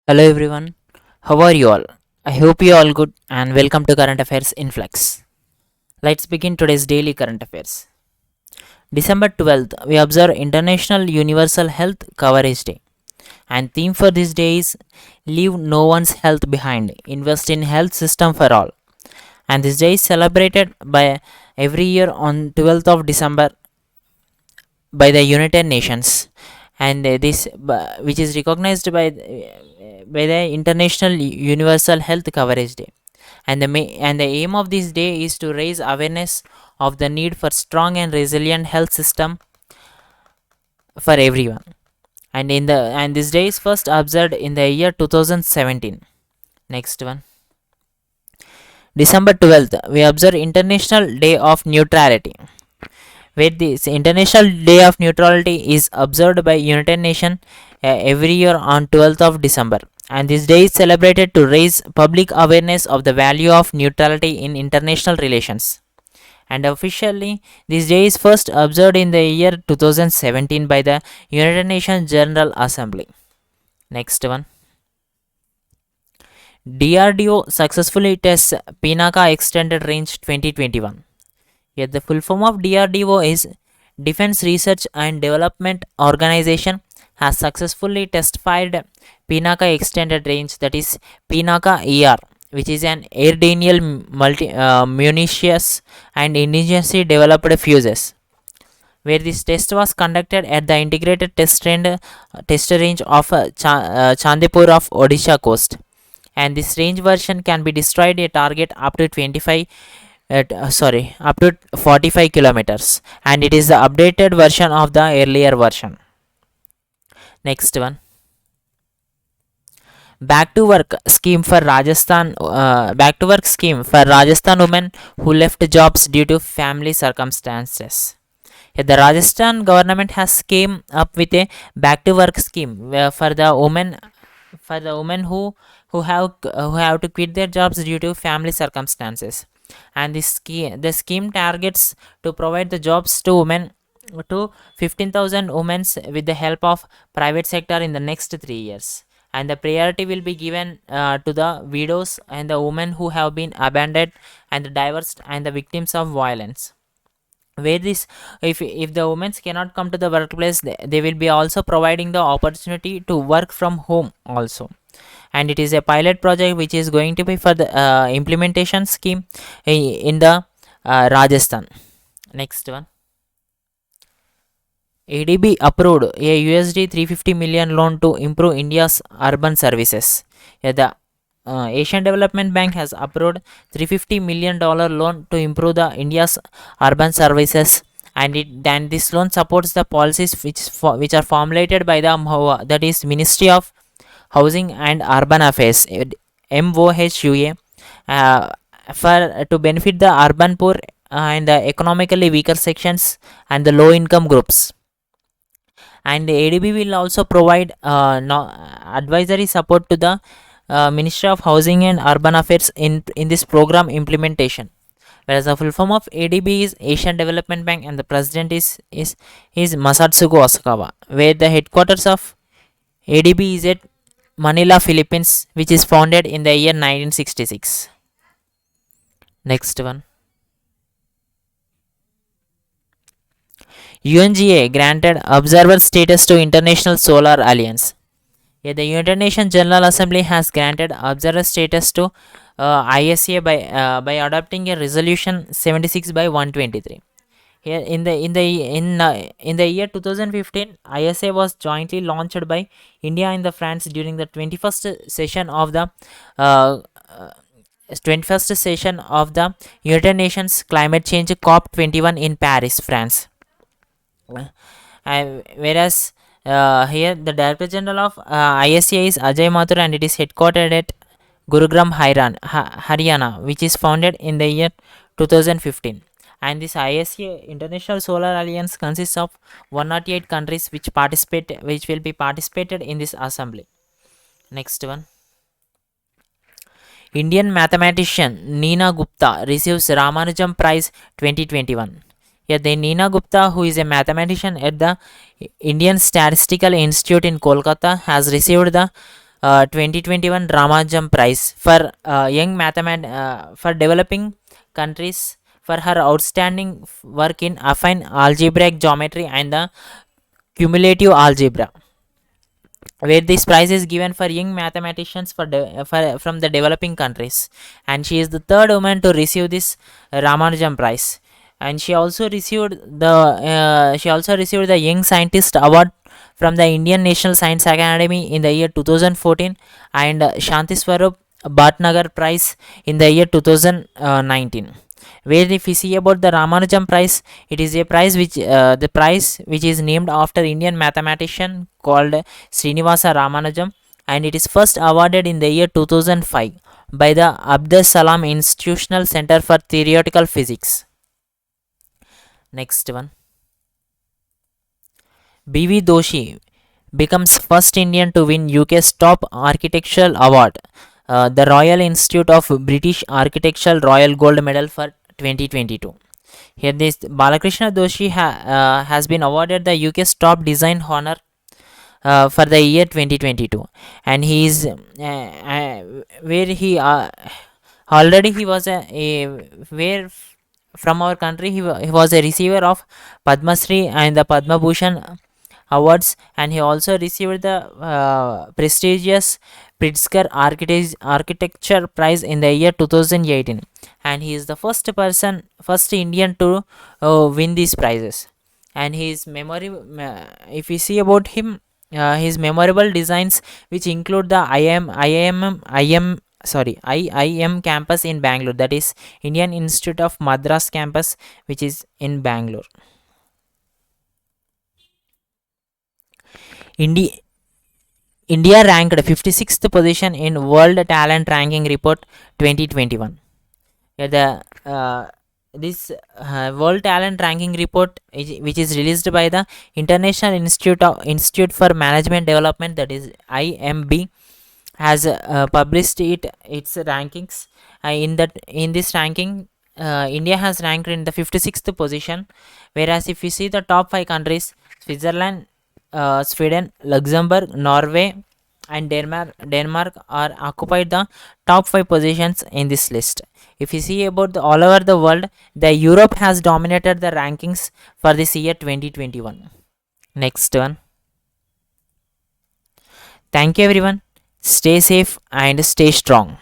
Hello everyone, how are you all? I hope you all good and welcome to Current Affairs in Flux. Let's begin today's daily current affairs. December 12th, we observe International Universal Health Coverage Day. And theme for this day is Leave No One's Health Behind, Invest in Health System for All. And this day is celebrated by every year on 12th of December by the United Nations, and which is recognized by the International Universal Health Coverage Day. And the aim of this day is to raise awareness of the need for strong and resilient health system for everyone. And this day is first observed in the year 2017. Next one. December 12th, we observe International Day of Neutrality, where this International Day of Neutrality is observed by United Nations every year on 12th of December. And this day is celebrated to raise public awareness of the value of neutrality in international relations. And officially, this day is first observed in the year 2017 by the United Nations General Assembly. Next one. DRDO successfully tests Pinaka Extended Range 2021. Yet the full form of DRDO is Defense Research and Development Organization has successfully test-fired Pinaka Extended Range, that is Pinaka ER, which is an air munitions and indigenously developed fuses, where this test was conducted at the integrated test range of Chandipur of Odisha coast. And this range version can be destroyed a target up to 45 kilometers, and it is the updated version of the earlier version. Next one. Back to work scheme for Rajasthan women who left jobs due to family circumstances. Yeah, the Rajasthan government has came up with a back to work scheme for the women who have to quit their jobs due to family circumstances. And the scheme targets to provide the jobs to women, to 15,000 women, with the help of private sector in the next 3 years. And the priority will be given to the widows and the women who have been abandoned and the divorced and the victims of violence, where this if the women cannot come to the workplace, they will be also providing the opportunity to work from home also. And it is a pilot project which is going to be for the implementation scheme in the Rajasthan. Next one. ADB approved a USD 350 million loan to improve India's urban services. Yeah, the Asian Development Bank has approved $350 million loan to improve the India's urban services, and this loan supports the policies which are formulated by the MHUA, that is Ministry of Housing and Urban Affairs, MOHUA, uh, for to benefit the urban poor and the economically weaker sections and the low income groups. And the ADB will also provide advisory support to the Ministry of Housing and Urban Affairs in this program implementation. Whereas the full form of ADB is Asian Development Bank, and the president is Masatsugu Asakawa, where the headquarters of ADB is at Manila, Philippines, which is founded in the year 1966. Next one. UNGA granted observer status to International Solar Alliance. Yeah, the United Nations General Assembly has granted observer status to ISA by adopting a resolution 76 by 123. Here in the year 2015, ISA was jointly launched by India and the France during the 21st session of the uh, 21st session of the United Nations Climate Change COP21 in Paris, France. Whereas here the Director General of ISA is Ajay Mathur, and it is headquartered at Gurugram, Haryana, which is founded in the year 2015. And this ISA International Solar Alliance consists of 108 countries which will be participated in this assembly. Next one. Indian mathematician Neena Gupta receives Ramanujan Prize 2021. Yeah, the Neena Gupta, who is a mathematician at the Indian Statistical Institute in Kolkata, has received the 2021 Ramanujam Prize for young for developing countries for her outstanding work in affine algebraic geometry and the cumulative algebra, where this prize is given for young mathematicians from the developing countries, and she is the third woman to receive this Ramanujan Prize. And she also received the Young Scientist Award from the Indian National Science Academy in the year 2014, and Shanti Swarup Bhatnagar Prize in the year 2019. Where if we see about the Ramanujan Prize, it is a prize which is named after Indian mathematician called Srinivasa Ramanujam, and it is first awarded in the year 2005 by the Abdus Salam Institutional Center for Theoretical Physics. Next one, B.V. Doshi becomes first Indian to win UK's top architectural award, the Royal Institute of British Architectural Royal Gold Medal for 2022. Here, this Balakrishna Doshi has been awarded the UK's top design honor for the year 2022, and he is where he already he was where from our country he was a receiver of Padma Shri and the Padma Bhushan awards, and he also received the prestigious Pritzker Architecture Prize in the year 2018, and he is the first Indian to win these prizes. And his if we see about him, his memorable designs, which include the IIM campus in Bangalore, that is Indian Institute of Madras campus, which is in Bangalore. India ranked 56th position in World Talent Ranking Report 2021. This World Talent Ranking Report, which is released by the International Institute for Management Development, that is IMB, has published its rankings. In this ranking, India has ranked in the 56th position, whereas if you see the top 5 countries, Switzerland, Sweden, Luxembourg, Norway, and Denmark are occupied the top 5 positions in this list. If you see about all over the world, the Europe has dominated the rankings for this year 2021. Next one. Thank you everyone. Stay safe and stay strong.